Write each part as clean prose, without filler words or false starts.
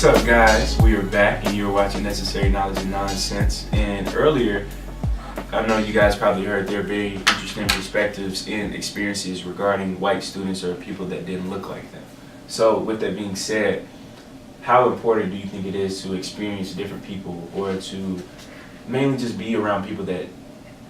What's up, guys? We are back, and you're watching Necessary Knowledge and Nonsense. And earlier, I know you guys probably heard there are very interesting perspectives and experiences regarding white students or people that didn't look like them. So, with that being said, how important do you think it is to experience different people, or to mainly just be around people that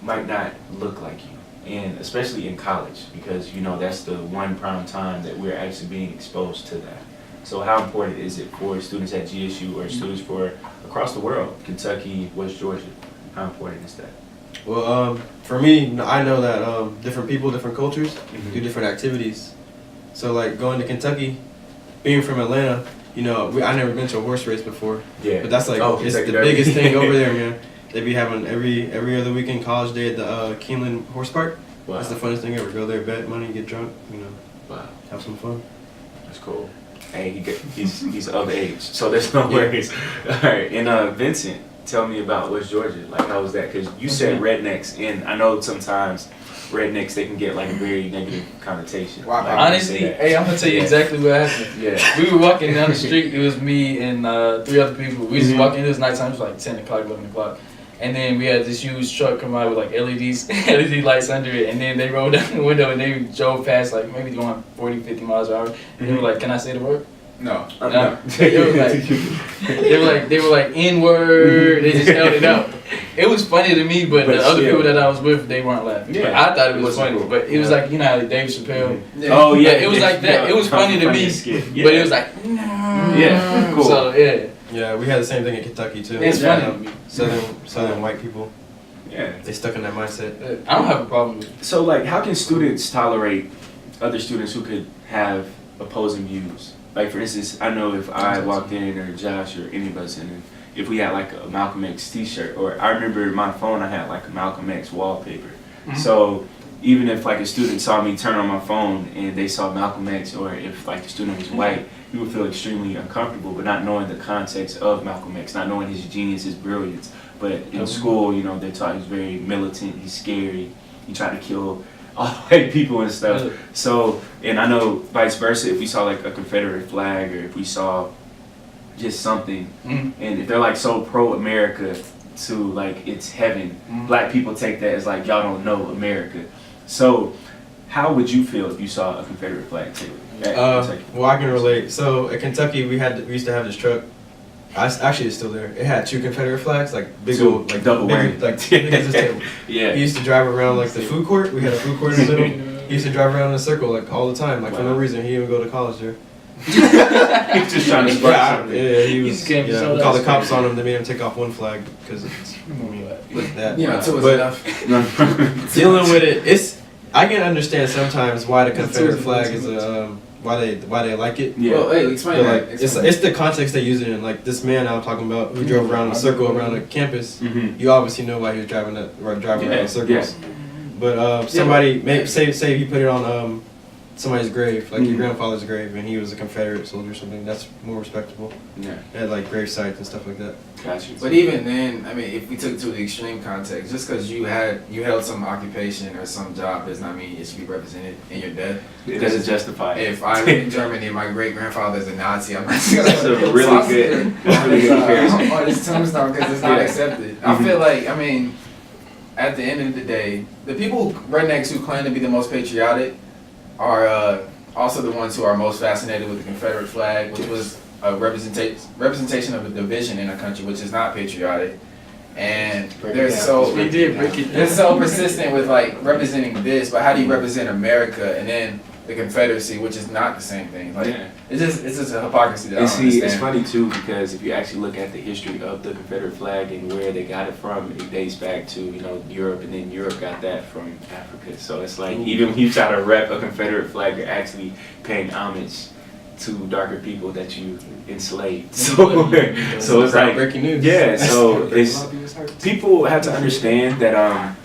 might not look like you? And especially in college, because you know that's the one prime time that we're actually being exposed to that. So how important is it for students at GSU or students for across the world, Kentucky, West Georgia? How important is that? Well, for me, I know that different people, different cultures do different activities. So like going to Kentucky, being from Atlanta, you know, I never been to a horse race before. Yeah. But that's like, it's the biggest thing over there, man. They be having every other weekend college day at the Keeneland Horse Park. Wow. That's the funnest thing ever. Go there, bet money, get drunk, you know. Wow. Have some fun. That's cool. Hey, he's of age, so there's no worries. All right, and Vincent, tell me about West Georgia. Like, how was that? Because you said rednecks, and I know sometimes rednecks, they can get like a very negative connotation. Wow. Like, Honestly, hey, I'm gonna tell you exactly what happened. Yeah. We were walking down the street. It was me and 3 other people. We just walking. It was nighttime. It was like 10 o'clock, 11 o'clock. And then we had this huge truck come out with like LED lights under it. And then they rolled down the window and they drove past like maybe going 40, 50 miles an hour. And they were like, "Can I say the word?" No. No. They were like N-word. They just held it out. It was funny to me, but the other people that I was with, they weren't laughing. Yeah. But I thought it was funny. Cool. But it was like, you know how like Dave Chappelle. Oh yeah. It was like that. It was funny to me, but it was like, no. Yeah. Cool. So yeah. Yeah, we had the same thing in Kentucky too. It's funny. Southern white people. Yeah. They stuck in that mindset. I don't have a problem with it. So like, how can students tolerate other students who could have opposing views? Like for instance, I know if I walked in, or Josh, or any of us, and if we had like a Malcolm X T-shirt, or I remember my phone, I had like a Malcolm X wallpaper. So even if like a student saw me turn on my phone and they saw Malcolm X, or if like the student was white, you would feel extremely uncomfortable, but not knowing the context of Malcolm X, not knowing his genius, his brilliance. But in school, you know, they taught he's very militant, he's scary, he tried to kill all white people and stuff. So, and I know vice versa, if we saw like a Confederate flag, or if we saw just something, and if they're like so pro-America to like it's heaven, black people take that as like, y'all don't know America. So how would you feel if you saw a Confederate flag too? Well, I can relate. So at Kentucky, we used to have this truck. Actually, it's still there. It had 2 Confederate flags, like big old, like double whammy, like big as this table. Yeah. He used to drive around like the food court. We had a food court in the middle. He used to drive around in a circle like all the time, like for no reason. He didn't even go to college there. He was just trying to spark something. Yeah, he was. We called the cops on him. They made him take off 1 flag because it's like that. Yeah, so it's enough. Dealing with it, I can understand sometimes why the Confederate flag is why they like it. Yeah. Well, hey, explain that. Like, it's the context they use it in. Like this man I'm talking about who drove around in a circle around the campus. You obviously know why he was driving around in circles. But somebody say he put it on somebody's grave, like your grandfather's grave, and he was a Confederate soldier or something. That's more respectable. Yeah. They had like grave sites and stuff like that. Gotcha. But even then, I mean, if we took it to the extreme context, just because you held some occupation or some job does not mean it should be represented in your death. It doesn't justify it. If I live in Germany and my great grandfather's a Nazi, I'm not gonna. That's a really good comparison. Or this tombstone because it's not accepted. I feel like, I mean, at the end of the day, the people, rednecks, who claim to be the most patriotic are also the ones who are most fascinated with the Confederate flag, which was a representation of a division in a country which is not patriotic, and they're so persistent with like representing this, but how do you represent America and then the Confederacy, which is not the same thing? Like it's just a hypocrisy that I don't understand. It's funny too, because if you actually look at the history of the Confederate flag and where they got it from, it dates back to Europe, and then Europe got that from Africa. So it's like even when you try to rep a Confederate flag, you're actually paying homage to darker people that you enslaved. So it's like breaking news. Yeah. So it's people have to understand that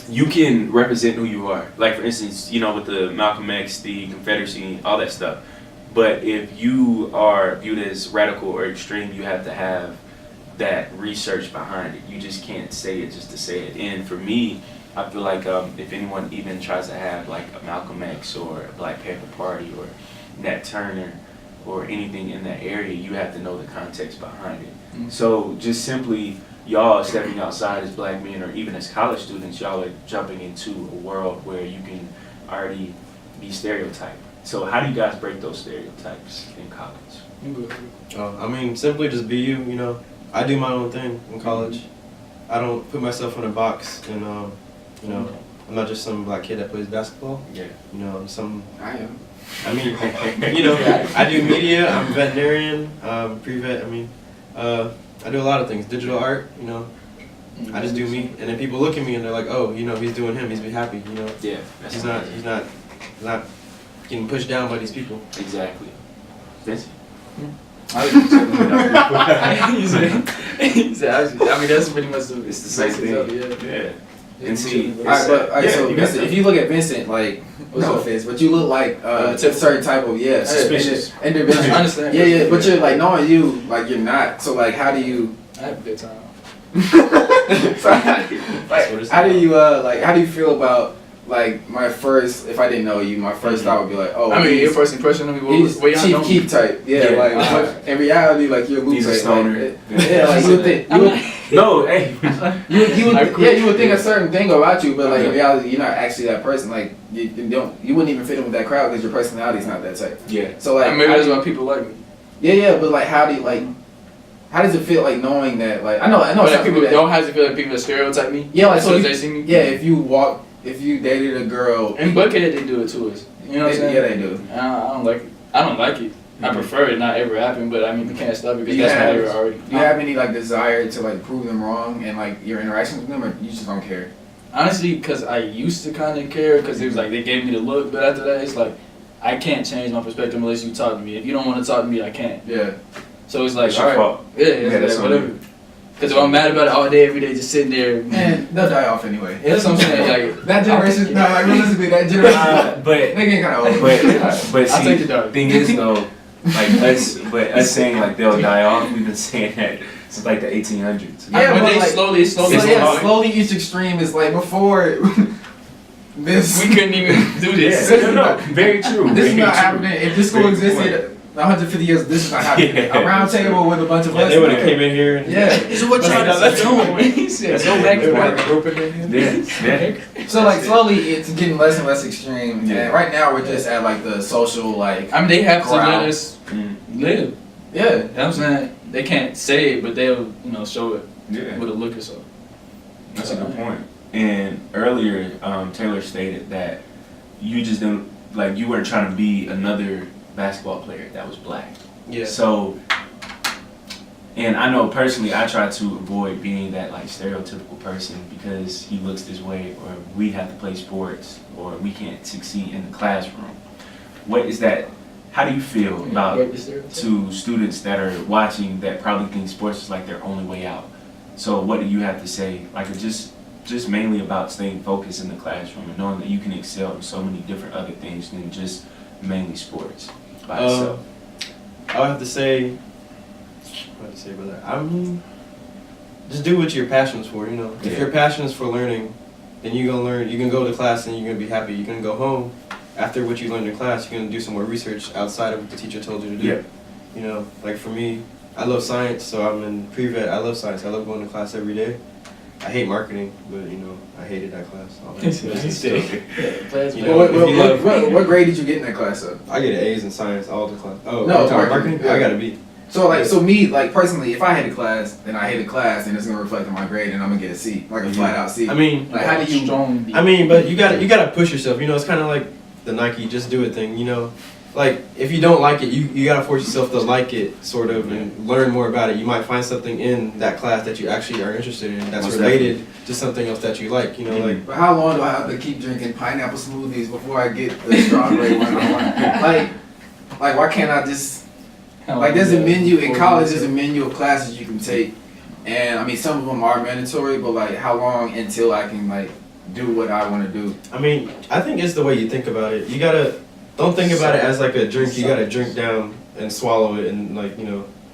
you can represent who you are. Like for instance, with the Malcolm X, the Confederacy, all that stuff. But if you are viewed as radical or extreme, you have to have that research behind it. You just can't say it just to say it. And for me, I feel like if anyone even tries to have like a Malcolm X or a Black Panther Party or Nat Turner or anything in that area, you have to know the context behind it. Mm-hmm. So just simply y'all stepping outside as black men, or even as college students, y'all are jumping into a world where you can already be stereotyped. So how do you guys break those stereotypes in college? I mean, simply just be you. You know, I do my own thing in college. I don't put myself in a box, and you know, I'm not just some black kid that plays basketball. Yeah. You know, I'm some. I am. I mean, you know, I do media. I'm a veterinarian, pre-vet. I mean, I do a lot of things. Digital art. You know, I just do me, and then people look at me and they're like, oh, you know, he's doing him. He's be happy. You know. Yeah. He's not getting pushed down by these people. Exactly. Vincent? I mean, that's pretty much the, It's the same thing. Yeah. And see, Alright, but so you got Vincent, that. if you look at Vincent, like, no offense, but you look like a certain type of Suspicious. individual. I understand. Yeah, but you're like knowing you, like you're not. So like, how do you? I have a good time. How do you feel about like my first? If I didn't know you, my first thought would be like, oh, I mean, your he's, first impression of me he's was Chief Keef type. Yeah, Yeah. like in reality, like you're a He's a type. stoner. Like, yeah, like you would think. No, hey. You would think a certain thing about you, but like in reality, you're not actually that person. Like you wouldn't even fit in with that crowd because your personality is not that type. Yeah. So like, maybe that's why people like me. yeah, but like, how does it feel like knowing that? Like, I know, But some people that, don't have to feel like people that stereotype me. yeah, like as soon as so they see me. yeah, if you dated a girl, In Buckhead, they do it to us. You know what I'm saying? yeah, they do. I don't like it. I don't like it. I prefer it not ever happen, but I mean, we can't stop it because that's what they were already. Do you have any like desire to like prove them wrong and like your interactions with them, or you just don't care? Honestly, because I used to kind of care because it was like they gave me the look, but after that, it's like I can't change my perspective unless you talk to me. If you don't want to talk to me, I can't. Yeah. So it's like, It's your alright, fault. yeah, it's that's like on whatever. you. Because if I'm mad about it all day, every day, just sitting there, Man, they'll die off anyway. Yeah, that's what I'm saying. Like That generation, no, like realistically, that generation, But they get kind of old. but I'll see, take the dog. thing is though, like us saying like they'll die off. We've been saying that since like the 1800s. Yeah, but but they like- slowly So It's yeah, hard. slowly each extreme is like before this. we couldn't even do this. Yeah, no, very true. This is very not true. happening. If this school Very existed 150 years, this is not happening. Yeah. A round table with a bunch of Yeah, us. they would have came in here. And, Yeah. So what y'all doing? He said, go back to work. Yeah. So like slowly it's getting less and less extreme. Yeah. And right now we're just at like the social like. I mean, they have to Growl. let us live. Yeah. You know what I'm saying? They can't say it, but they'll, show it Yeah. with a look or so. That's a good point. And earlier, Taylor stated that you just didn't, like, you weren't trying to be another basketball player that was black. Yeah. So, and I know personally, I try to avoid being that like stereotypical person because he looks this way, or we have to play sports, or we can't succeed in the classroom. What is that? How do you feel about to students that are watching that probably think sports is like their only way out? So what do you have to say? Like just mainly about staying focused in the classroom and knowing that you can excel in so many different other things than just mainly sports by itself. I would have to say, what to say about that? I mean, just do what your passion is for. If Yeah. your passion is for learning, then you're gonna learn. You can go to class and you're gonna be happy. You can go home after what you learned in class. You're gonna do some more research outside of what the teacher told you to do. Yeah. Like for me, I love science, so I'm in pre-vet. I love science. I love going to class every day. I hate marketing, but I hated that class. All that business stuff. What grade did you get in that class though? I get A's in science all the class. Oh, No, you're talking marketing. marketing? I got a B. So me, like personally, if I hate a class, then I hate a class, and it's gonna reflect on my grade, and I'm gonna get a C, like a flat out C. I mean, like how do you? but you gotta push yourself. It's kind of like the Nike "just do it" thing. Like if you don't like it, you gotta force yourself to like it, sort of, and learn more about it. You might find something in that class that you actually are interested in that's Most related to something else that you like. Like But how long do I have to keep drinking pineapple smoothies before I get the strawberry one I want? Like why can't I just? Like there's a menu in college. There's a menu of classes you can take, and I mean some of them are mandatory. But like, how long until I can like do what I want to do? I mean, I think it's the way you think about it. You gotta don't think about it as like a drink. You gotta drink down and swallow it, and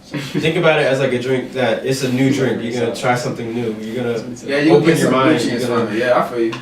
think about it as like a drink that it's a new drink. You're gonna try something new. You're gonna Yeah, you open get your some mind. nutrients from it. Yeah, I feel you.